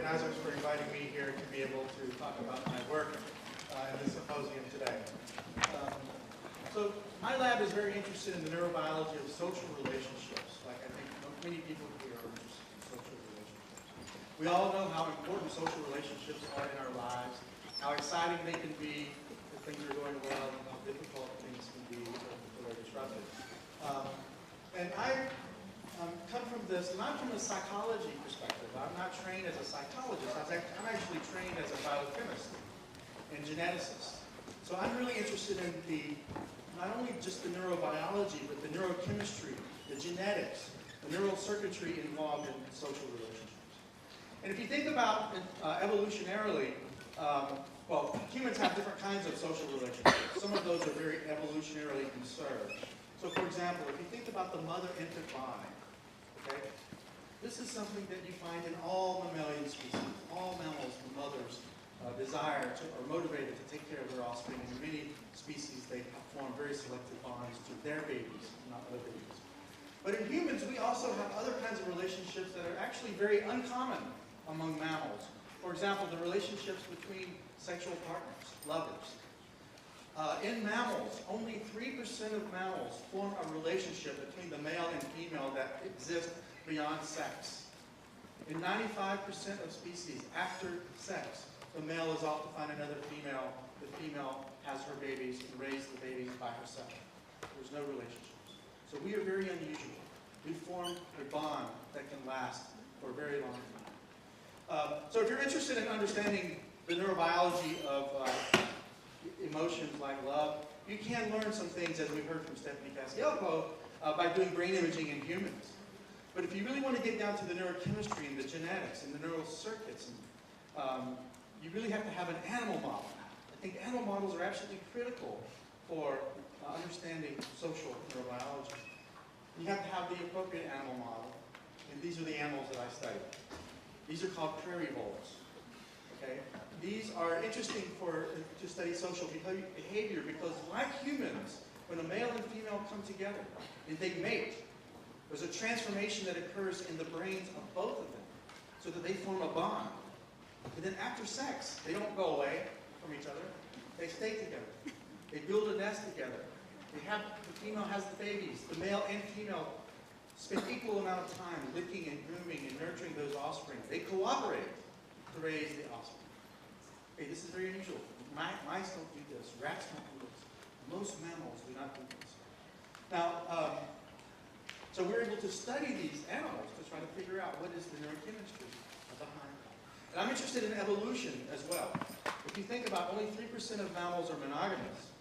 Nazareth for inviting me here to be able to talk about my work in this symposium today. So my lab is very interested in the neurobiology of social relationships, like I think many people here are interested in social relationships. We all know how important social relationships are in our lives, how exciting they can be if things are going well, and how difficult things can be if they're disrupted. And I come from this, not from a psychology perspective. I'm not trained as a psychologist. I'm actually trained as a biochemist and geneticist. So I'm really interested in not only just the neurobiology, but the neurochemistry, the genetics, the neural circuitry involved in social relationships. And if you think about evolutionarily, well, humans have different kinds of social relationships. Some of those are very evolutionarily conserved. So for example, if you think about the mother-infant bond, okay, this is something that you find in all mammalian species. All mammals, the mothers desire to, or motivated to take care of their offspring. And in many species, they form very selective bonds to their babies, not other babies. But in humans, we also have other kinds of relationships that are actually very uncommon among mammals. For example, the relationships between sexual partners, lovers. In mammals, only 3% of mammals form a relationship between the male and female that exists beyond sex. In 95% of species, after sex, the male is off to find another female. The female has her babies and raises the babies by herself. There's no relationships. So we are very unusual. We form a bond that can last for a very long time. So if you're interested in understanding the neurobiology of emotions like love, you can learn some things, as we heard from Stephanie Castiello, by doing brain imaging in humans. But if you really want to get down to the neurochemistry and the genetics and the neural circuits, you really have to have an animal model. I think animal models are absolutely critical for understanding social neurobiology. You have to have the appropriate animal model, and these are the animals that I study. These are called prairie voles. Okay? These are interesting to study social behavior because, like humans, when a male and female come together and they mate, there's a transformation that occurs in the brains of both of them so that they form a bond. And then after sex, they don't go away from each other. They stay together. They build a nest together. The female has the babies. The male and female spend equal amount of time licking and grooming and nurturing those offspring. They cooperate to raise the offspring. Okay, this is very unusual. Mice don't do this. Rats don't do this. Most mammals do not do this. Now, so we're able to study these animals to try to figure out what is the neurochemistry behind them. And I'm interested in evolution as well. If you think about only 3% of mammals are monogamous,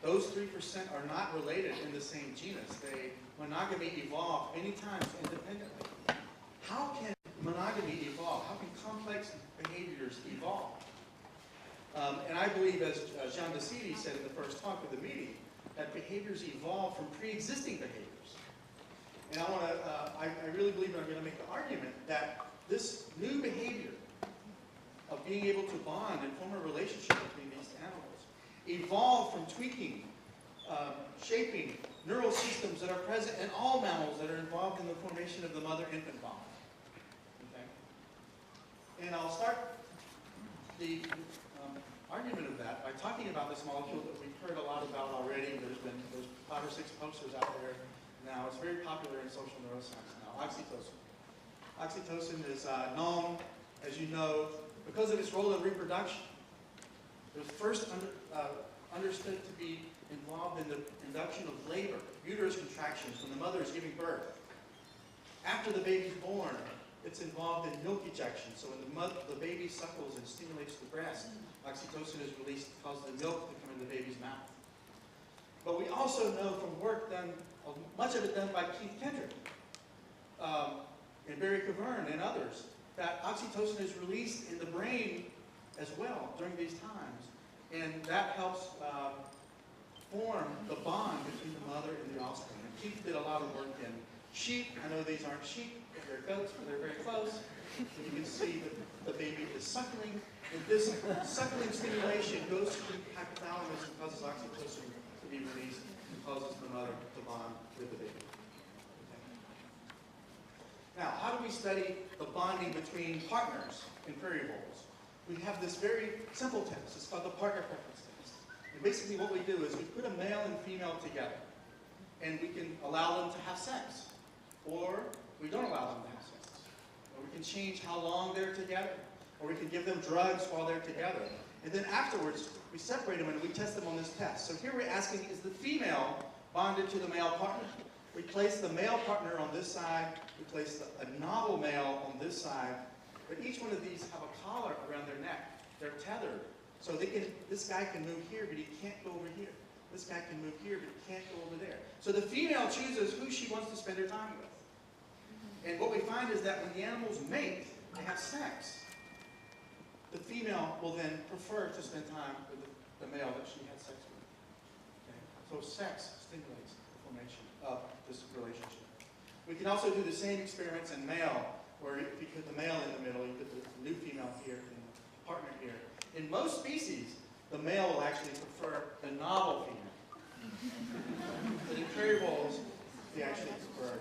those 3% are not related in the same genus. Monogamy evolved many times independently. How can monogamy evolve? How can complex behaviors evolve? And I believe, as Jean Decidi said in the first talk of the meeting, that behaviors evolve from pre-existing behaviors. And I really believe, and I'm going to make the argument, that this new behavior of being able to bond and form a relationship between these animals evolved from tweaking, shaping neural systems that are present in all mammals that are involved in the formation of the mother-infant bond. Okay? And I'll start the argument of that by talking about this molecule that we've heard a lot about already. There's 5 or 6 posters out there now. It's very popular in social neuroscience now, oxytocin. Oxytocin is known, as you know, because of its role in reproduction. It was first understood to be involved in the induction of labor, uterus contractions, when the mother is giving birth. After the baby's born, it's involved in milk ejection. So when the baby suckles and stimulates the breast, oxytocin is released to cause the milk to come in the baby's mouth. But we also know from work done, much of it done by Keith Kendrick, and Barry Cavern and others, that oxytocin is released in the brain as well during these times. And that helps form the bond between the mother and the offspring. And Keith did a lot of work in sheep. I know these aren't sheep, they're goats, but they're very close. And you can see that the baby is suckling. And this suckling stimulation goes to the hypothalamus and causes oxytocin to be released and causes the mother to bond with the baby. Okay. Now, how do we study the bonding between partners in prairie voles? We have this very simple test. It's called the partner preference test. And basically what we do is we put a male and female together, and we can allow them to have sex, or we don't allow them to have sex. Or we can change how long they're together, or we can give them drugs while they're together. And then afterwards, we separate them and we test them on this test. So here we're asking, is the female bonded to the male partner? We place the male partner on this side, we place a novel male on this side, but each one of these have a collar around their neck. They're tethered. So this guy can move here, but he can't go over here. This guy can move here, but he can't go over there. So the female chooses who she wants to spend her time with. And what we find is that when the animals mate, they have sex. The female will then prefer to spend time with the male that she had sex with. Okay? So sex stimulates the formation of this relationship. We can also do the same experiments in male, where if you put the male in the middle, you put the new female here and the partner here. In most species, the male will actually prefer the novel female. But in prairie voles, they actually prefer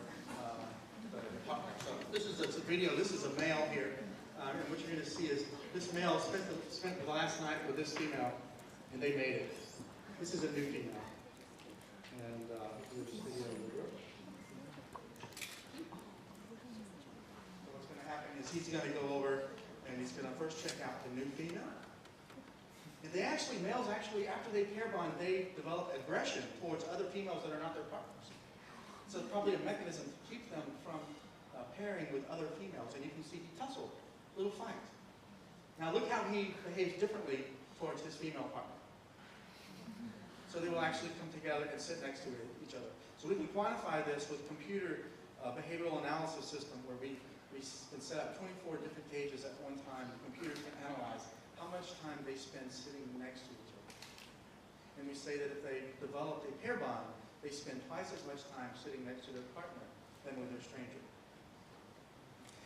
the partner. So this is a video. This is a male here. And what you're going to see is this male spent the last night with this female, and they mated. This is a new female. And here's this video of the group. So what's going to happen is he's going to go over and he's going to first check out the new female. And males actually, after they pair bond, they develop aggression towards other females that are not their partners. So it's probably a mechanism to keep them from pairing with other females. And you can see he tussled. Little fight. Now look how he behaves differently towards his female partner. So they will actually come together and sit next to each other. So we can quantify this with computer behavioral analysis system where we can set up 24 different cages at one time. The computer can analyze how much time they spend sitting next to each other. And we say that if they develop a pair bond, they spend twice as much time sitting next to their partner than with their stranger.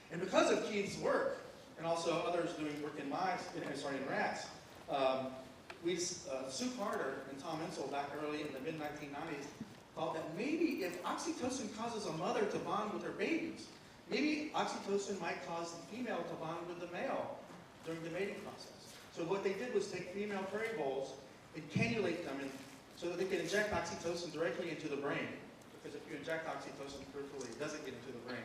And because of Keith's work, and also others doing work in rats, Sue Carter and Tom Insel back early in the mid-1990s thought that maybe if oxytocin causes a mother to bond with her babies, maybe oxytocin might cause the female to bond with the male during the mating process. So what they did was take female prairie voles and cannulate them so that they could inject oxytocin directly into the brain. Because if you inject oxytocin peripherally, it doesn't get into the brain.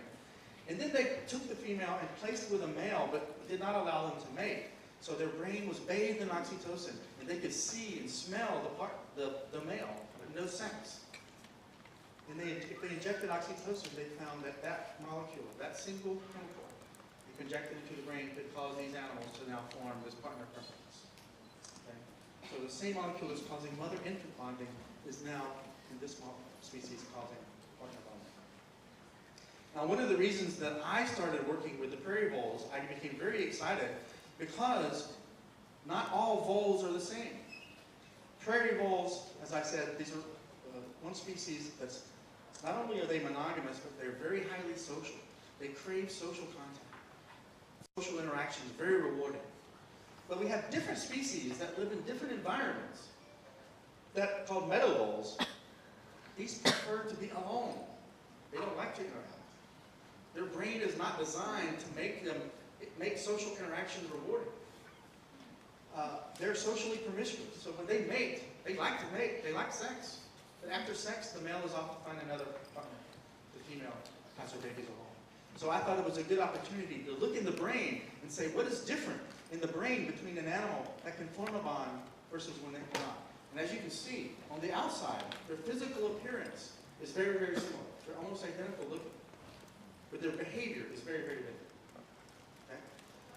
And then they took the female and placed it with a male, but did not allow them to mate. So their brain was bathed in oxytocin, and they could see and smell the male, but no sex. And if they injected oxytocin, they found that molecule, that single chemical, if injected into the brain, could cause these animals to now form this partner preference. Okay? So the same molecule that's causing mother-infant bonding is now, in this species, causing partner bonding. Now, one of the reasons that I started working with the prairie voles, I became very excited because not all voles are the same. Prairie voles, as I said, these are one species that's, not only are they monogamous, but they're very highly social. They crave social contact. Social interaction is very rewarding. But we have different species that live in different environments that called meadow voles. These prefer to be alone. They don't like to interact. Their brain is not designed to make social interactions rewarding. They're socially promiscuous. So when they mate, they like to mate. They like sex. But after sex, the male is off to find another partner. The female has her babies alone. So I thought it was a good opportunity to look in the brain and say, what is different in the brain between an animal that can form a bond versus when they cannot? And as you can see, on the outside, their physical appearance is very, very similar. They're almost identical looking. But their behavior is very, very different. Okay?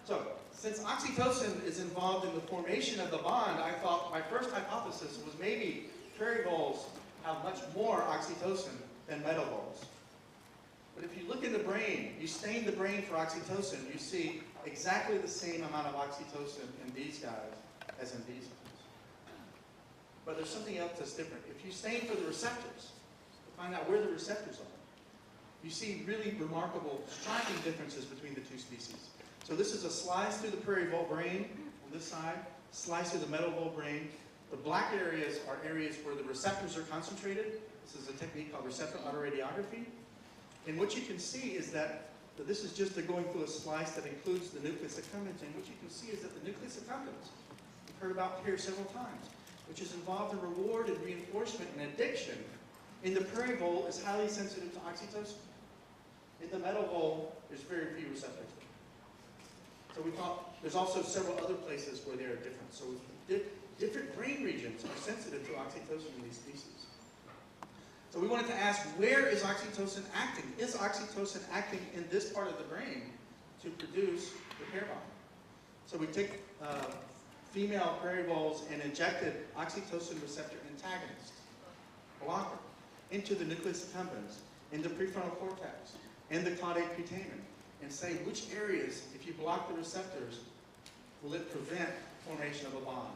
So, since oxytocin is involved in the formation of the bond, I thought my first hypothesis was maybe prairie voles have much more oxytocin than meadow voles. But if you look in the brain, you stain the brain for oxytocin, you see exactly the same amount of oxytocin in these guys as in these guys. But there's something else that's different. If you stain for the receptors, to find out where the receptors are, you see really remarkable, striking differences between the two species. So this is a slice through the prairie vole brain on this side, slice through the meadow vole brain. The black areas are areas where the receptors are concentrated. This is a technique called receptor autoradiography. And what you can see is that So this is just going through a slice that includes the nucleus accumbens, and what you can see is that the nucleus accumbens, we've heard about here several times, which is involved in reward and reinforcement and addiction, in the perivolt is highly sensitive to oxytocin. In the metalvolt, there's very few receptors. So we thought there's also several other places where they are different. So different brain regions are sensitive to oxytocin in these species. So we wanted to ask, where is oxytocin acting? Is oxytocin acting in this part of the brain to produce the pair bond? So we took female perivolts and injected oxytocin receptor antagonist, blocker, into the nucleus accumbens, in the prefrontal cortex, in the caudate putamen, and say which areas, if you block the receptors, will it prevent formation of a bond.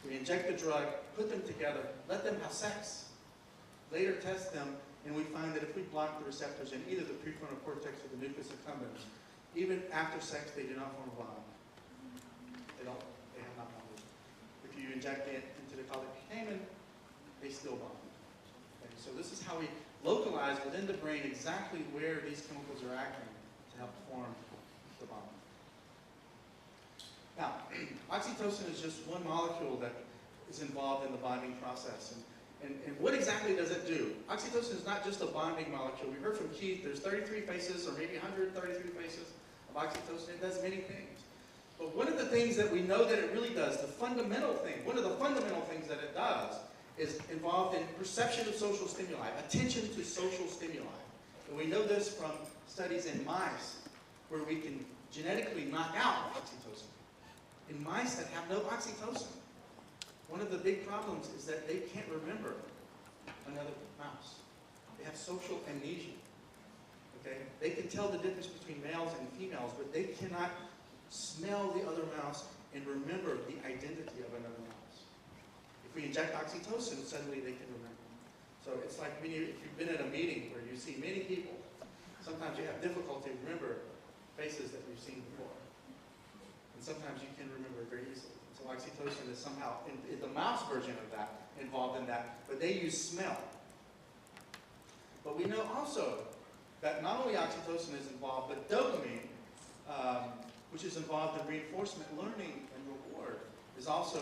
We inject the drug, put them together, let them have sex, later test them, and we find that if we block the receptors in either the prefrontal cortex or the nucleus accumbens, even after sex, they do not form a bond. They have not bonded. If you inject it into the caudate putamen, they still bond. Okay, so this is how we localize within the brain exactly where these chemicals are acting to help form the bond. Now, oxytocin is just one molecule that is involved in the bonding process. And what exactly does it do? Oxytocin is not just a bonding molecule. We heard from Keith, there's 33 faces or maybe 133 faces of oxytocin. It does many things. But one of the things that we know that it really does, the fundamental thing, one of the fundamental things that it does is involved in perception of social stimuli, attention to social stimuli. And we know this from studies in mice where we can genetically knock out oxytocin. In mice that have no oxytocin, one of the big problems is that they can't remember another mouse. They have social amnesia. Okay? They can tell the difference between males and females, but they cannot smell the other mouse and remember the identity of another mouse. If we inject oxytocin, suddenly they can remember. So it's like if you've been at a meeting where you see many people, sometimes you have difficulty remember faces that you've seen before. And sometimes you can remember very easily. So oxytocin is somehow, in the mouse version of that, involved in that, but they use smell. But we know also that not only oxytocin is involved, but dopamine, which is involved in reinforcement, learning, and reward, is also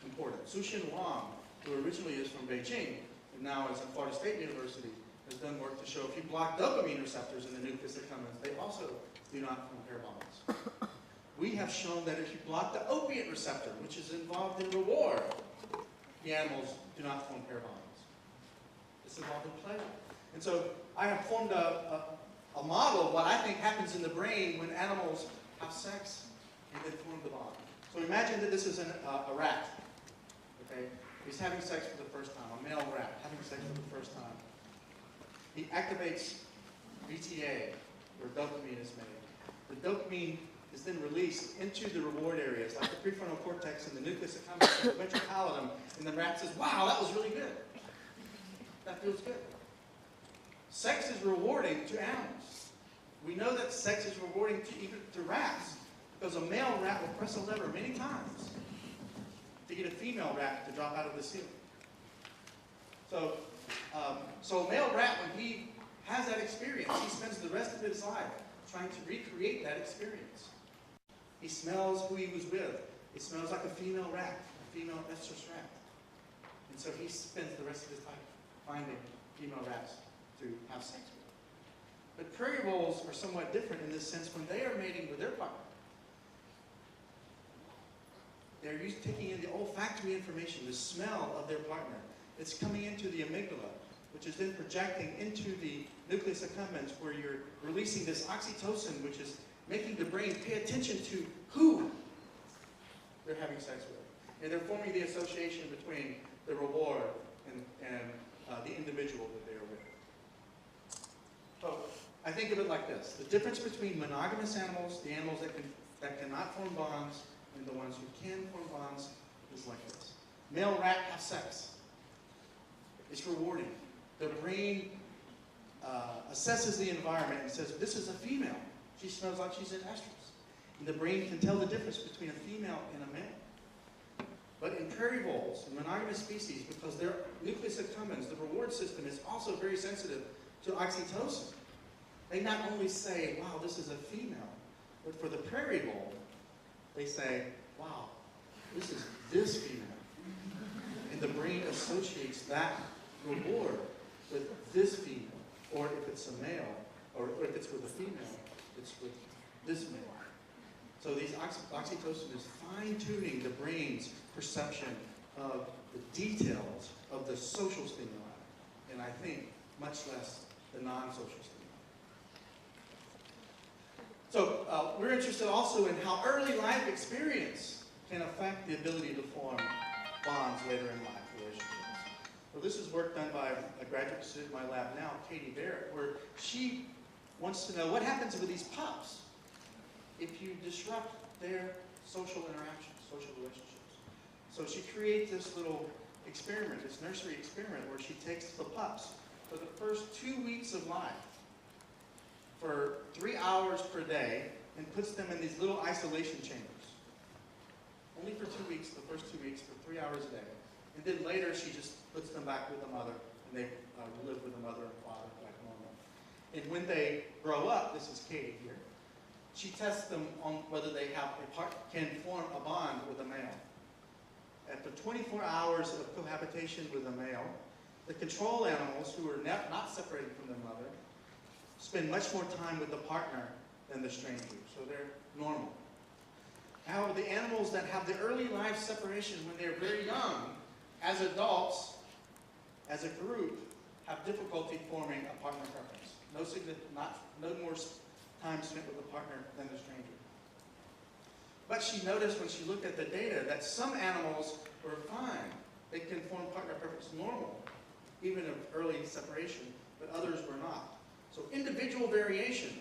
important. Suxin Wang, who originally is from Beijing, and now is at Florida State University, has done work to show if you block dopamine receptors in the nucleus accumbens, they also do not form pair bonds. We have shown that if you block the opiate receptor, which is involved in reward, the animals do not form pair bonds. It's involved in pleasure. And so I have formed a model of what I think happens in the brain when animals have sex and then form the bond. So imagine that this is a rat. Okay? He's having sex for the first time, a male rat having sex for the first time. He activates VTA, where dopamine is made. The dopamine is then released into the reward areas, like the prefrontal cortex and the nucleus accumbens and the ventral pallidum, and the rat says, wow, that was really good. That feels good. Sex is rewarding to animals. We know that sex is rewarding to rats, because a male rat will press a lever many times to get a female rat to drop out of the ceiling. So a male rat, when he has that experience, he spends the rest of his life trying to recreate that experience. He smells who he was with. It smells like a female rat, a female estrus rat. And so he spends the rest of his life finding female rats to have sex with. But prairie voles are somewhat different in this sense. When they are mating with their partner, they're taking in the olfactory information, the smell of their partner. It's coming into the amygdala, which is then projecting into the nucleus accumbens, where you're releasing this oxytocin, which is making the brain pay attention to who they're having sex with. And they're forming the association between the reward and the individual that they are with. So I think of it like this. The difference between monogamous animals, the animals that cannot form bonds, and the ones who can form bonds, is like this. Male rat has sex. It's rewarding. The brain assesses the environment and says, this is a female. She smells like she's in estrus. And the brain can tell the difference between a female and a male. But in prairie voles, in monogamous species, because their nucleus accumbens, the reward system, is also very sensitive to oxytocin. they not only say, wow, this is a female, but for the prairie vole, they say, wow, this is this female. And the brain associates that reward with this female, or if it's a male, or if it's with a female, it's with this male. So these oxytocin is fine-tuning the brain's perception of the details of the social stimuli, and I think much less the non-social stimuli. So we're interested also in how early life experience can affect the ability to form bonds later in life, relationships. So this is work done by a graduate student in my lab now, Katie Barrett, where she wants to know what happens with these pups if you disrupt their social interactions, social relationships. So she creates this little experiment, this nursery experiment, where she takes the pups for the first 2 weeks of life for 3 hours per day and puts them in these little isolation chambers. Only for 2 weeks, the first 2 weeks, for 3 hours a day. And then later she just puts them back with the mother, and they live with the mother and father like normal. And when they grow up, this is Katie here, she tests them on whether they can form a bond with a male. After 24 hours of cohabitation with a male, the control animals, who are not separated from their mother, spend much more time with the partner than the stranger, so they're normal. However, the animals that have the early life separation when they're very young, as adults, as a group, have difficulty forming a partner preference. No more time spent with the partner than the stranger. But she noticed when she looked at the data that some animals were fine. They can form partner preference normal, even of early separation, but others were not. So individual variation,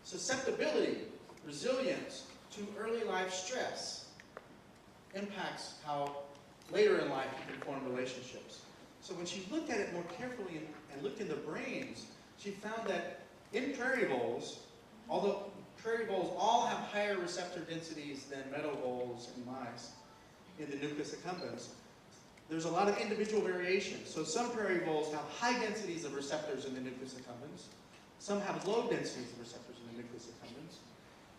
susceptibility, resilience to early life stress impacts how later in life you can form relationships. So when she looked at it more carefully and looked in the brains, she found that in prairie voles, although prairie voles all have higher receptor densities than meadow voles and mice in the nucleus accumbens, there's a lot of individual variation. So some prairie voles have high densities of receptors in the nucleus accumbens. Some have low densities of receptors in the nucleus accumbens.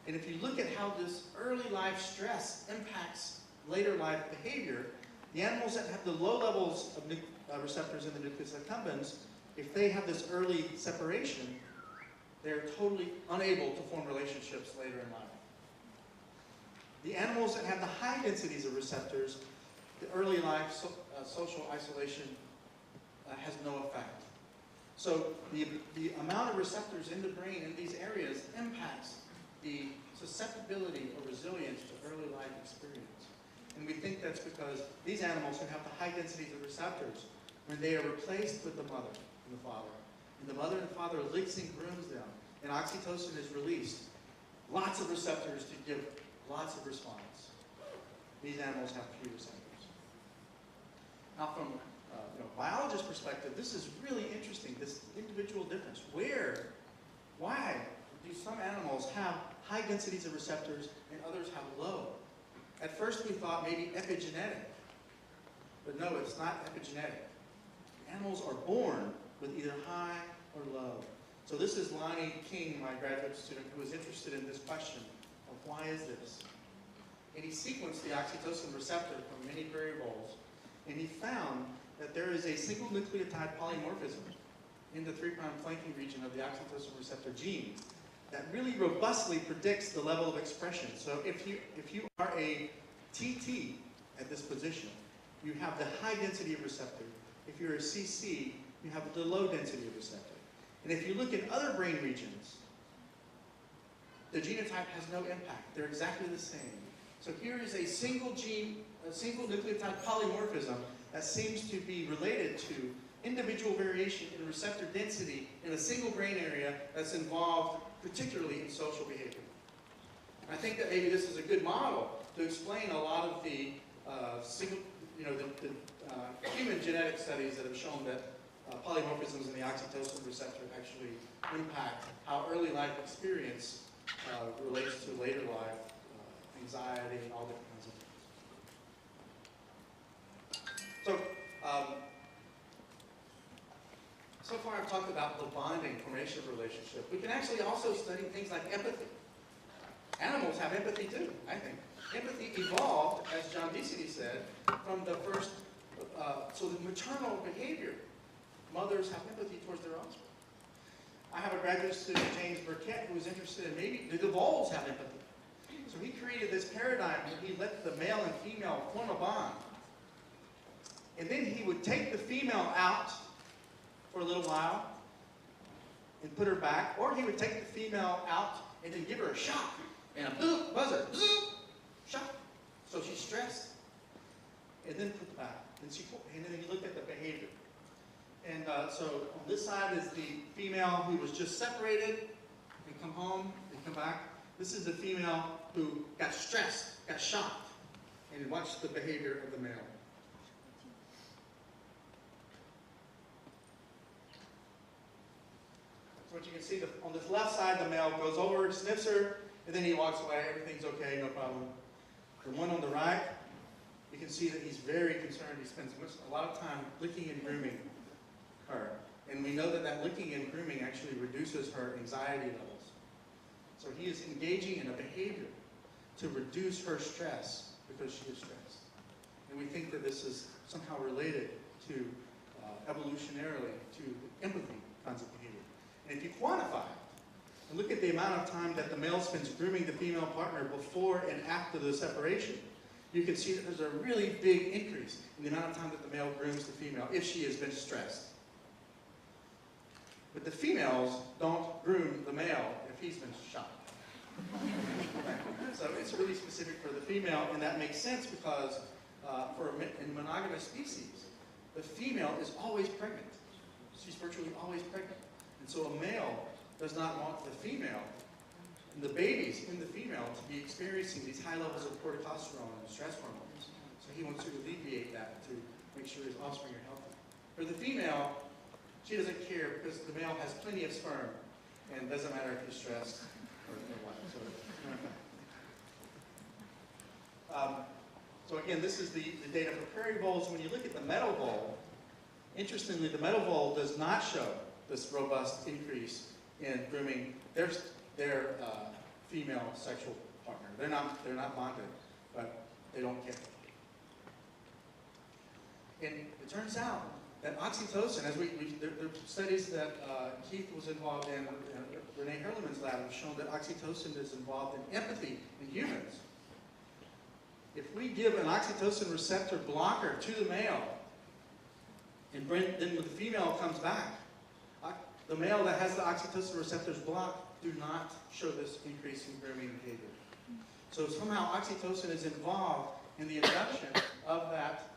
And if you look at how this early life stress impacts later life behavior, the animals that have the low levels of receptors in the nucleus accumbens, if they have this early separation, they're totally unable to form relationships later in life. The animals that have the high densities of receptors, the early life social isolation has no effect. So the amount of receptors in the brain in these areas impacts the susceptibility or resilience to early life experience. And we think that's because these animals who have the high densities of receptors, when they are replaced with the mother and the father, and the mother and father licks and grooms them, and oxytocin is released, lots of receptors to give lots of response. These animals have few receptors. Now from biologist perspective, this is really interesting, this individual difference. Why do some animals have high densities of receptors and others have low? At first we thought maybe epigenetic, but no, it's not epigenetic. Animals are born with either high or low. So this is Lonnie King, my graduate student, who was interested in this question of why is this? And he sequenced the oxytocin receptor from many prairie voles, and he found that there is a single nucleotide polymorphism in the 3' flanking region of the oxytocin receptor gene that really robustly predicts the level of expression. So if you are a TT at this position, you have the high density of receptor. If you're a CC, you have the low density of receptor. And if you look at other brain regions, the genotype has no impact. They're exactly the same. So here is a single gene, a single nucleotide polymorphism that seems to be related to individual variation in receptor density in a single brain area that's involved particularly in social behavior. I think that maybe this is a good model to explain a lot of the human genetic studies that have shown that polymorphisms in the oxytocin receptor actually impact how early life experience relates to later life anxiety and all different kinds of things. So far I've talked about the bonding formation of relationship. We can actually also study things like empathy. Animals have empathy too, I think. Empathy evolved, as John Visity said, from the first, so the maternal behavior. Mothers have empathy towards their offspring. I have a graduate student, James Burkett, who was interested in maybe, do the voles have empathy? So he created this paradigm where he let the male and female form a bond. And then he would take the female out for a little while and put her back, or he would take the female out and then give her a shock, and a boop, buzzer, boop, shock. So she's stressed, and then put the back. And then he looked at the behavior. And so on this side is the female who was just separated and come home and come back. This is the female who got stressed, got shocked, and watched the behavior of the male. So what you can see, on this left side, the male goes over, sniffs her, and then he walks away. Everything's okay, no problem. The one on the right, you can see that he's very concerned. He spends a lot of time licking and grooming her. And we know that that licking and grooming actually reduces her anxiety levels. So he is engaging in a behavior to reduce her stress because she is stressed. And we think that this is somehow related to, evolutionarily, to empathy kinds of behavior. And if you quantify it, and look at the amount of time that the male spends grooming the female partner before and after the separation, you can see that there's a really big increase in the amount of time that the male grooms the female if she has been stressed. But the females don't groom the male if he's been shocked. So it's really specific for the female, and that makes sense because in monogamous species, the female is always pregnant. She's virtually always pregnant. And so a male does not want the female and the babies in the female to be experiencing these high levels of corticosterone and stress hormones. So he wants to alleviate that to make sure his offspring are healthy. For the female, she doesn't care because the male has plenty of sperm and it doesn't matter if he's stressed or what. So again, this is the data for prairie voles. When you look at the meadow vole, interestingly, the meadow vole does not show this robust increase in grooming their female sexual partner. They're not bonded, but they don't care. And it turns out that oxytocin, as there are studies that Keith was involved in, Renee Herleman's lab have shown that oxytocin is involved in empathy in humans. If we give an oxytocin receptor blocker to the male, and then the female comes back, the male that has the oxytocin receptors blocked do not show this increase in grooming behavior. So somehow oxytocin is involved in the induction of that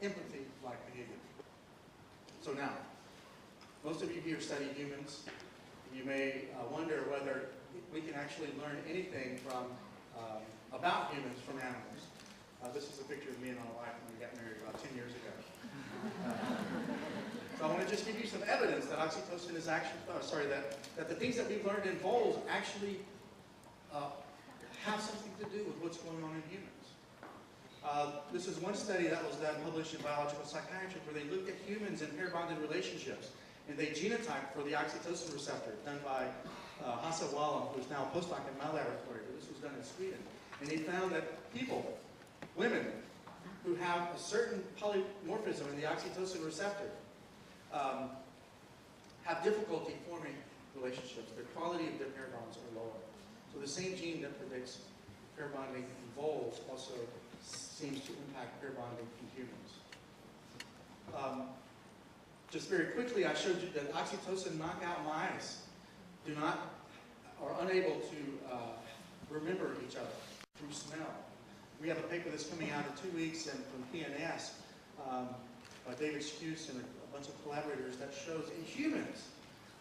empathy-like behavior. So now, most of you here study humans. You may wonder whether we can actually learn anything from about humans from animals. This is a picture of me and my wife when we got married about 10 years ago. So I want to just give you some evidence that oxytocin is actually, that the things that we've learned in voles actually have something to do with what's going on in humans. This is one study that was done, published in Biological Psychiatry, where they looked at humans in pair-bonded relationships, and they genotyped for the oxytocin receptor, done by Hasse Wallum, who's now a postdoc in my laboratory, but this was done in Sweden. And they found that people, women, who have a certain polymorphism in the oxytocin receptor have difficulty forming relationships. The quality of their pair bonds are lower. So the same gene that predicts pair bonding in voles also seems to impact pair bonding in humans. Just very quickly, I showed you that oxytocin knockout mice are unable to remember each other through smell. We have a paper that's coming out in 2 weeks from PNS by David Skuse and a bunch of collaborators that shows in humans,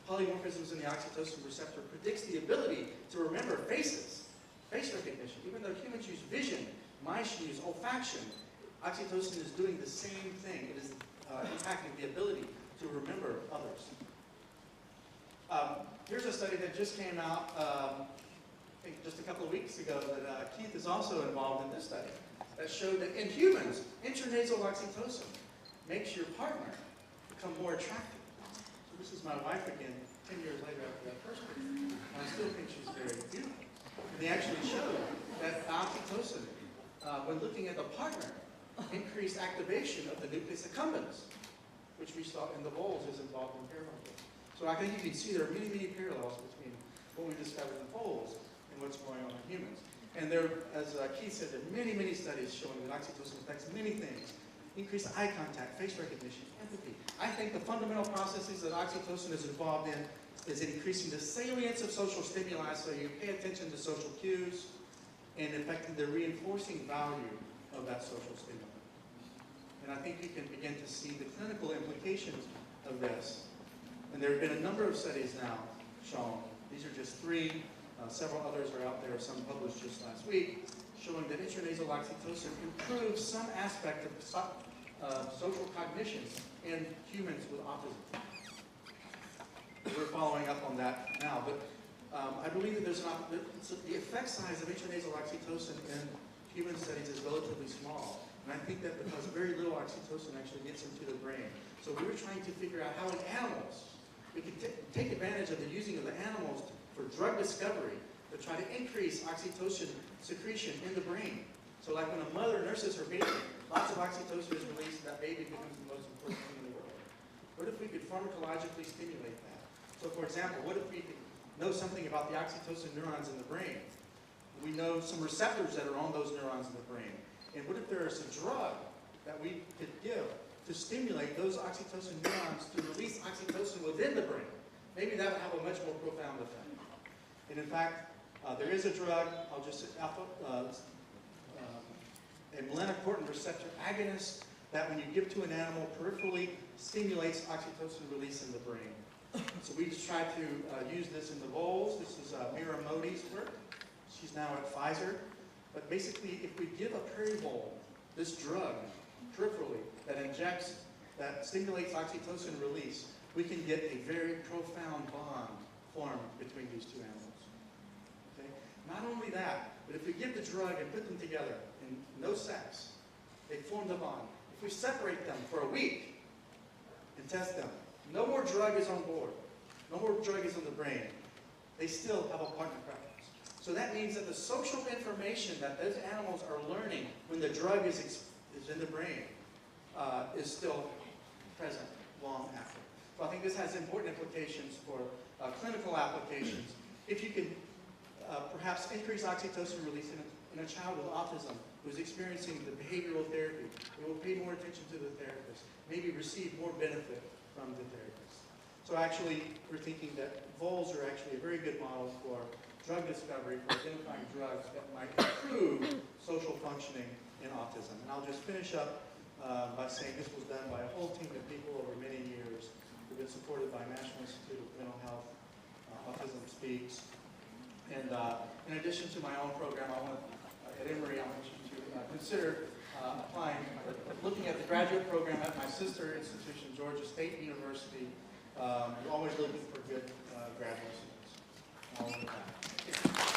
polymorphisms in the oxytocin receptor predicts the ability to remember faces, face recognition. Even though humans use vision, mice use olfaction, oxytocin is doing the same thing. It is impacting the ability to remember others. Here's a study that just came out, I think just a couple of weeks ago, that Keith is also involved in this study, that showed that in humans, intranasal oxytocin makes your partner become more attractive. So this is my wife again, 10 years later after that first one. I still think she's very beautiful. And they actually showed that oxytocin, when looking at the partner, increased activation of the nucleus accumbens, which we saw in the voles is involved in pheromone. So I think you can see there are many, many parallels between what we discovered in voles and what's going on in humans. And there, as Keith said, there are many, many studies showing that oxytocin affects many things. Increased eye contact, face recognition, empathy. I think the fundamental processes that oxytocin is involved in is increasing the salience of social stimuli, so you pay attention to social cues, and affecting the reinforcing value of that social stimuli. And I think you can begin to see the clinical implications of this. And there have been a number of studies now shown. These are just 3. Several others are out there, some published just last week, showing that intranasal oxytocin improves some aspect of social cognition in humans with autism. We're following up on that now, but I believe that the effect size of intranasal oxytocin in human studies is relatively small. And I think that because very little oxytocin actually gets into the brain. So we were trying to figure out how in animals, we could take advantage of the using of the animals for drug discovery to try to increase oxytocin secretion in the brain. So like when a mother nurses her baby, lots of oxytocin is released, that baby becomes the most important thing in the world. What if we could pharmacologically stimulate that? So for example, what if we could know something about the oxytocin neurons in the brain? We know some receptors that are on those neurons in the brain. And what if there is a drug that we could give to stimulate those oxytocin neurons to release oxytocin within the brain? Maybe that would have a much more profound effect. And in fact, there is a drug, a melanocortin receptor agonist that when you give to an animal peripherally stimulates oxytocin release in the brain. So we just tried to use this in the voles. This is Mira Modi's work. She's now at Pfizer. But basically, if we give a prairie vole this drug peripherally that stimulates oxytocin release, we can get a very profound bond formed between these two animals. Okay? Not only that, but if we give the drug and put them together in no sex, they form the bond. If we separate them for a week and test them, no more drug is on board, no more drug is in the brain, they still have a partner preference. So that means that the social information that those animals are learning when the drug is in the brain is still present long after. So I think this has important implications for clinical applications. If you can perhaps increase oxytocin release in a child with autism who's experiencing the behavioral therapy, we will pay more attention to the therapist, maybe receive more benefit from the therapist. So actually, we're thinking that voles are actually a very good model for drug discovery, for identifying drugs that might improve social functioning in autism. And I'll just finish up by saying this was done by a whole team of people over many years. We've been supported by National Institute of Mental Health, Autism Speaks. And in addition to my own program, I want at Emory, I want you to consider looking at the graduate program at my sister institution, Georgia State University. We're always looking for good graduate students. All of that.